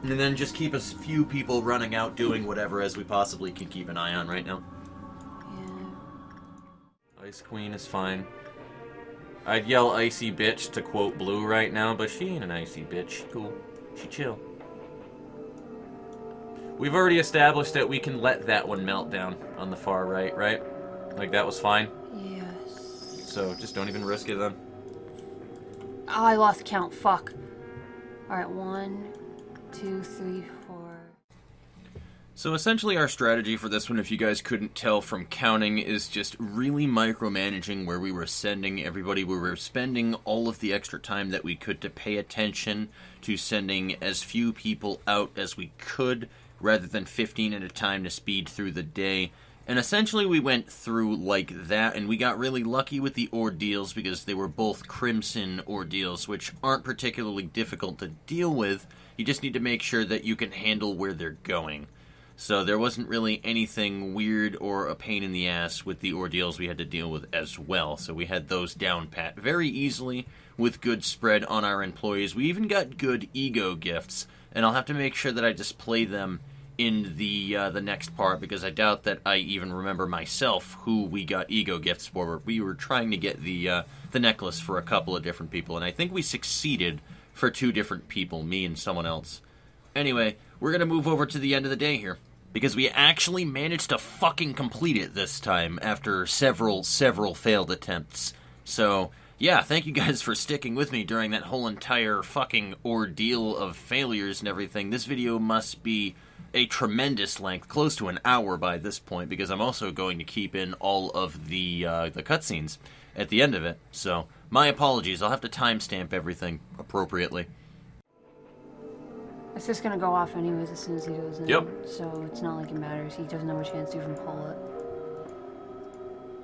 And then just keep a few people running out doing whatever as we possibly can keep an eye on right now. Yeah. Ice Queen is fine. I'd yell icy bitch to quote Blue right now, but she ain't an icy bitch. She cool. She chill. We've already established that we can let that one melt down on the far right, right? That was fine? Yes. So just don't even risk it then. Oh, I lost count. Fuck. Alright, 1, 2, 3, 4. So essentially our strategy for this one, if you guys couldn't tell from counting, is just really micromanaging where we were sending everybody. We were spending all of the extra time that we could to pay attention to sending as few people out as we could, rather than 15 at a time to speed through the day. And essentially we went through like that, and we got really lucky with the ordeals because they were both crimson ordeals, which aren't particularly difficult to deal with. You just need to make sure that you can handle where they're going. So there wasn't really anything weird or a pain in the ass with the ordeals we had to deal with as well. So we had those down pat very easily with good spread on our employees. We even got good ego gifts, and I'll have to make sure that I display them in the next part, because I doubt that I even remember myself who we got ego gifts for. We were trying to get the necklace for a couple of different people, and I think we succeeded for 2 different people, me and someone else. Anyway, we're going to move over to the end of the day here, because we actually managed to fucking complete it this time after several failed attempts. So, yeah, thank you guys for sticking with me during that whole entire fucking ordeal of failures and everything. This video must be a tremendous length, close to an hour by this point, because I'm also going to keep in all of the cutscenes at the end of it. So, my apologies. I'll have to timestamp everything appropriately. It's just gonna go off anyways as soon as he goes in. Yep. So it's not like it matters. He doesn't have a chance to even pull it.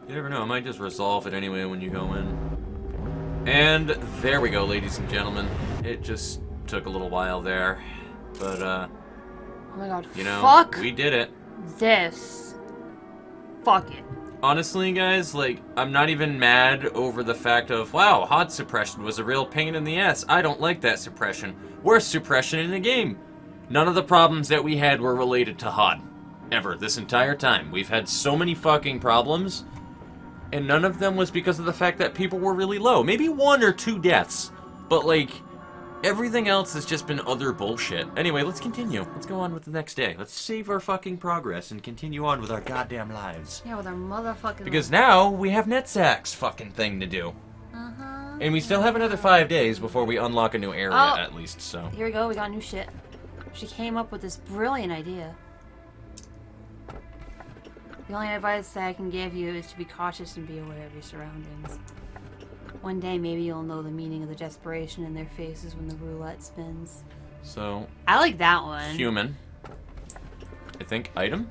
You never know, I might just resolve it anyway when you go in. And there we go, ladies and gentlemen. It just took a little while there. But, oh my god, you know, fuck we did it. this. Fuck it. Honestly, guys, like, I'm not even mad over the fact of, wow, HOD suppression was a real pain in the ass. I don't like that suppression. Worst suppression in the game. None of the problems that we had were related to HOD. Ever. This entire time. We've had so many fucking problems, and none of them was because of the fact that people were really low. Maybe 1 or 2 deaths. But, like, everything else has just been other bullshit. Anyway, let's continue. Let's go on with the next day. Let's save our fucking progress and continue on with our goddamn lives. Yeah, with our motherfucking... Because now we have Netzak's fucking thing to do. And we still have another 5 days before we unlock a new area, at least, so. Here we go, we got new shit. She came up with this brilliant idea. The only advice that I can give you is to be cautious and be aware of your surroundings. One day, maybe you'll know the meaning of the desperation in their faces when the roulette spins. So. I like that one. Human. I think item?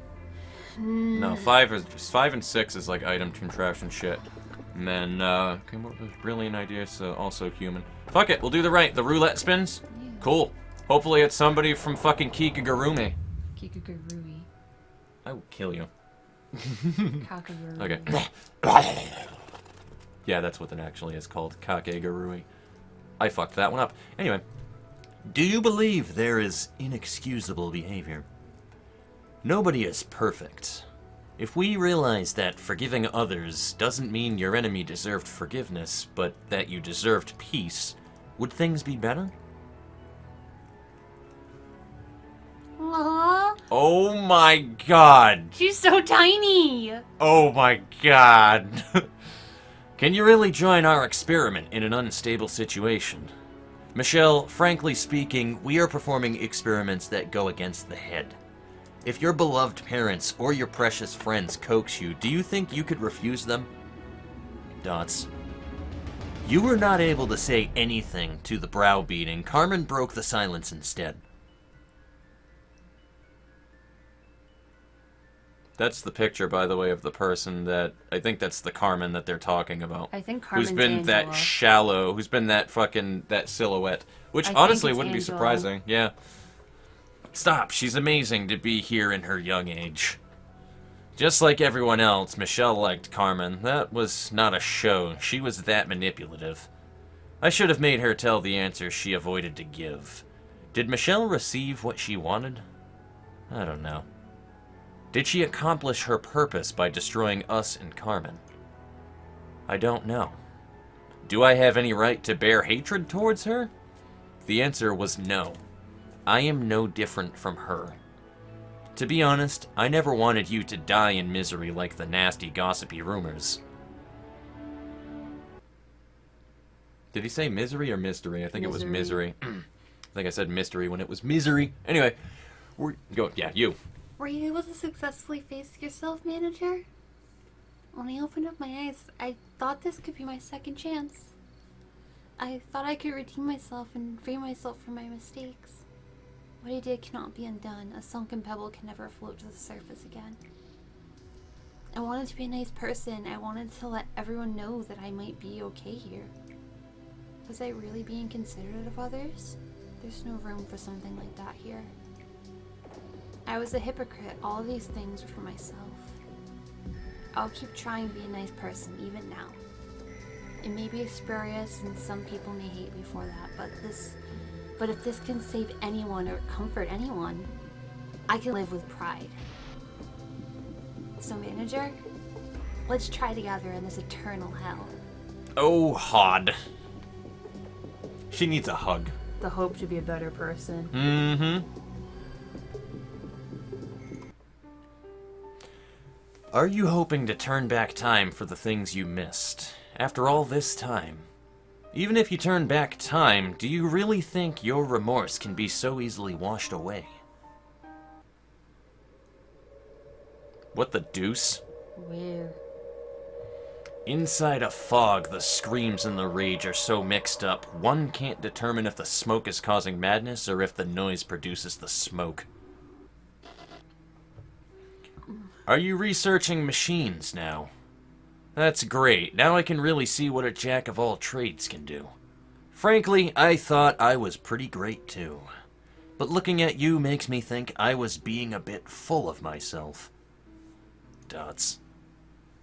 No, 5 and 6 is like item contraption shit. And then, came up with a brilliant idea, so also human. Fuck it, we'll do the roulette spins. Yeah. Cool. Hopefully it's somebody from fucking Kikagurumi. Kikagurui. I will kill you. Kakagurui. Okay. Yeah, that's what it actually is called. Kakegurui. I fucked that one up. Anyway. Do you believe there is inexcusable behavior? Nobody is perfect. If we realize that forgiving others doesn't mean your enemy deserved forgiveness, but that you deserved peace, would things be better? Aww. Oh my god. She's so tiny. Oh my god. Can you really join our experiment in an unstable situation? Michelle, frankly speaking, we are performing experiments that go against the head. If your beloved parents or your precious friends coax you, do you think you could refuse them? Dots. You were not able to say anything to the browbeating. Carmen broke the silence instead. That's the picture, by the way, of the person that... I think that's the Carmen that they're talking about. I think Carmen's who's been Angela. that shallow, who's been that fucking... that silhouette. Which I honestly think it's wouldn't be Angela. surprising. Yeah. Stop, she's amazing to be here in her young age. Just like everyone else, Michelle liked Carmen. That was not a show. She was that manipulative. I should have made her tell the answer she avoided to give. Did Michelle receive what she wanted? I don't know. Did she accomplish her purpose by destroying us and Carmen? I don't know. Do I have any right to bear hatred towards her? The answer was no. I am no different from her. To be honest, I never wanted you to die in misery like the nasty, gossipy rumors. Did he say misery or mystery? I think it was misery. I think I said mystery when it was misery. Anyway, you. Were you able to successfully face your self-manager? When I opened up my eyes, I thought this could be my second chance. I thought I could redeem myself and free myself from my mistakes. What I did cannot be undone. A sunken pebble can never float to the surface again. I wanted to be a nice person. I wanted to let everyone know that I might be okay here. Was I really being considerate of others? There's no room for something like that here. I was a hypocrite. All these things were for myself. I'll keep trying to be a nice person, even now. It may be spurious, and some people may hate me for that, but if this can save anyone or comfort anyone, I can live with pride. So, manager, let's try together in this eternal hell. Oh, Hod. She needs a hug. The hope to be a better person. Mm-hmm. Are you hoping to turn back time for the things you missed? After all this time? Even if you turn back time, do you really think your remorse can be so easily washed away? What the deuce? Where? Inside a fog, the screams and the rage are so mixed up, one can't determine if the smoke is causing madness or if the noise produces the smoke. Are you researching machines now? That's great. Now I can really see what a jack of all trades can do. Frankly, I thought I was pretty great too. But looking at you makes me think I was being a bit full of myself. Dots.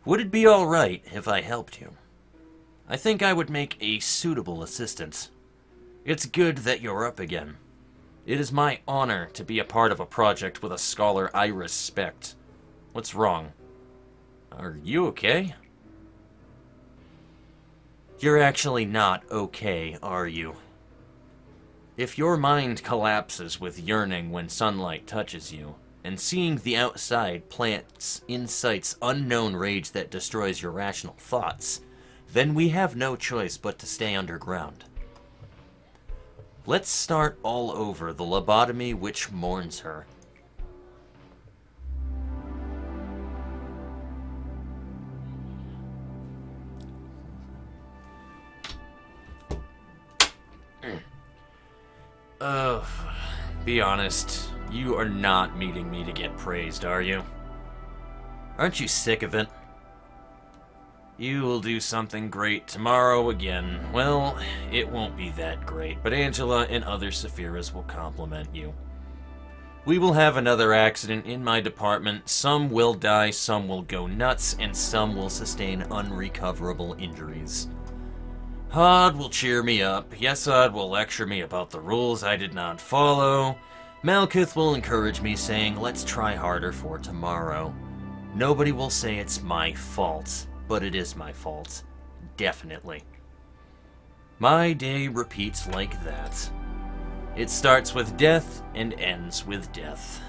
Would it be alright if I helped you? I think I would make a suitable assistant. It's good that you're up again. It is my honor to be a part of a project with a scholar I respect. What's wrong? Are you okay? You're actually not okay, are you? If your mind collapses with yearning when sunlight touches you, and seeing the outside plants insights unknown rage that destroys your rational thoughts, then we have no choice but to stay underground. Let's start all over the lobotomy which mourns her. Be honest, you are not meeting me to get praised, are you? Aren't you sick of it? You will do something great tomorrow again. Well, it won't be that great, but Angela and other Sephiras will compliment you. We will have another accident in my department. Some will die, some will go nuts, and some will sustain unrecoverable injuries. Hod will cheer me up. Yesod will lecture me about the rules I did not follow. Malkuth will encourage me, saying, let's try harder for tomorrow. Nobody will say it's my fault, but it is my fault. Definitely. My day repeats like that. It starts with death and ends with death.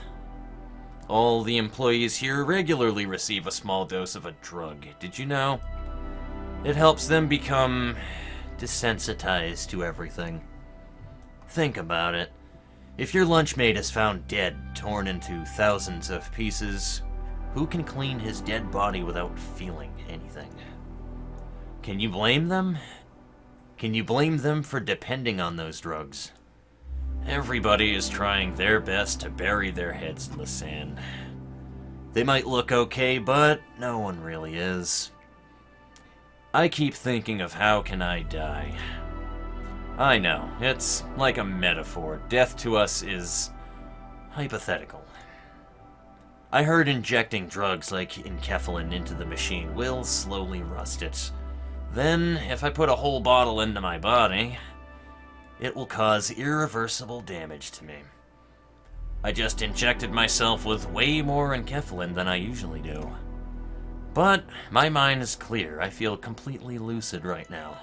All the employees here regularly receive a small dose of a drug. Did you know? It helps them become desensitized to everything. Think about it. If your lunchmate is found dead, torn into thousands of pieces, who can clean his dead body without feeling anything? Can you blame them? Can you blame them for depending on those drugs? Everybody is trying their best to bury their heads in the sand. They might look okay, but no one really is. I keep thinking of how can I die. I know, it's like a metaphor. Death to us is hypothetical. I heard injecting drugs like enkephalin into the machine will slowly rust it. Then, if I put a whole bottle into my body, it will cause irreversible damage to me. I just injected myself with way more enkephalin than I usually do. But my mind is clear. I feel completely lucid right now.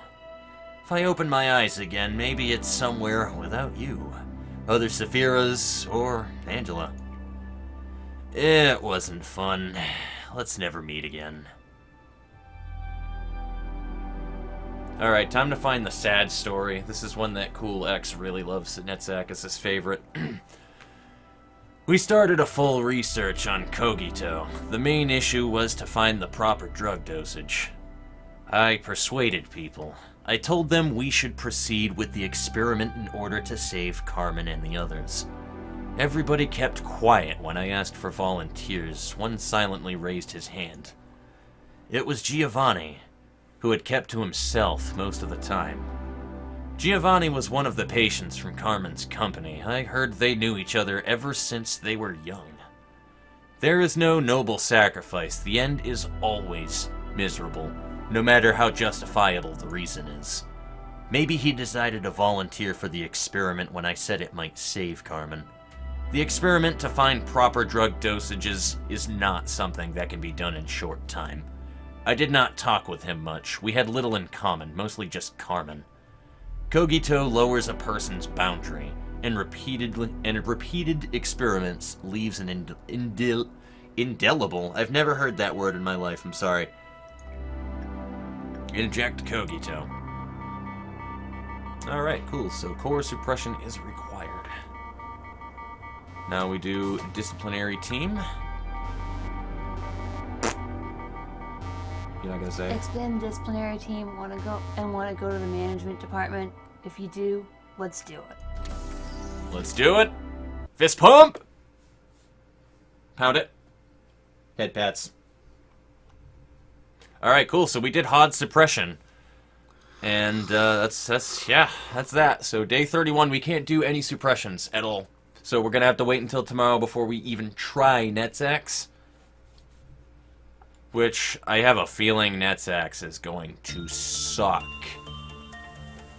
If I open my eyes again, maybe it's somewhere without you, other Sephiras, or Angela. It wasn't fun. Let's never meet again. Alright, time to find the sad story. This is one that Cool X really loves. Netzak is his favorite. We started a full research on Kogito. The main issue was to find the proper drug dosage. I persuaded people. I told them we should proceed with the experiment in order to save Carmen and the others. Everybody kept quiet when I asked for volunteers. One silently raised his hand. It was Giovanni, who had kept to himself most of the time. Giovanni was one of the patients from Carmen's company. I heard they knew each other ever since they were young. There is no noble sacrifice. The end is always miserable, no matter how justifiable the reason is. Maybe he decided to volunteer for the experiment when I said it might save Carmen. The experiment to find proper drug dosages is not something that can be done in short time. I did not talk with him much. We had little in common, mostly just Carmen. Cogito lowers a person's boundary, and repeated experiments leaves an indelible. I've never heard that word in my life, I'm sorry. Inject Cogito. Alright, cool. So core suppression is required. Now we do disciplinary team. You're not gonna say? Explain the disciplinary team want to go to the management department. If you do, let's do it. Let's do it. Fist pump. Pound it. Head pats. Alright, cool. So we did hard suppression. And that's that. So day 31, we can't do any suppressions at all. So we're gonna have to wait until tomorrow before we even try NetSax. Which, I have a feeling NetSax is going to suck.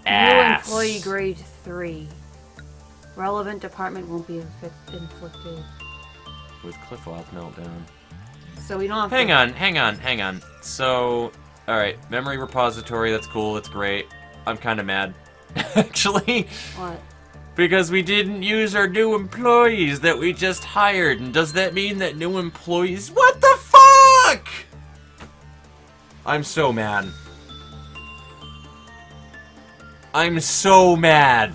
Ass. New employee grade 3. Relevant department won't be inflicted. With Cliff-Off meltdown. So we don't have Hang on. So, alright, memory repository, that's cool, that's great. I'm kind of mad. Actually. What? Because we didn't use our new employees that we just hired. And does that mean that new employees... What the fuck?! I'm so mad. I'm so mad.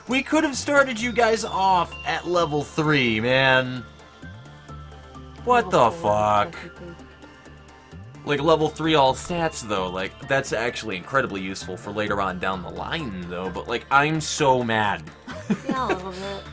We could have started you guys off at level 3, man. What the fuck? Like, level 3 all stats, though. Like, that's actually incredibly useful for later on down the line, though. But, like, I'm so mad. Yeah, a little bit.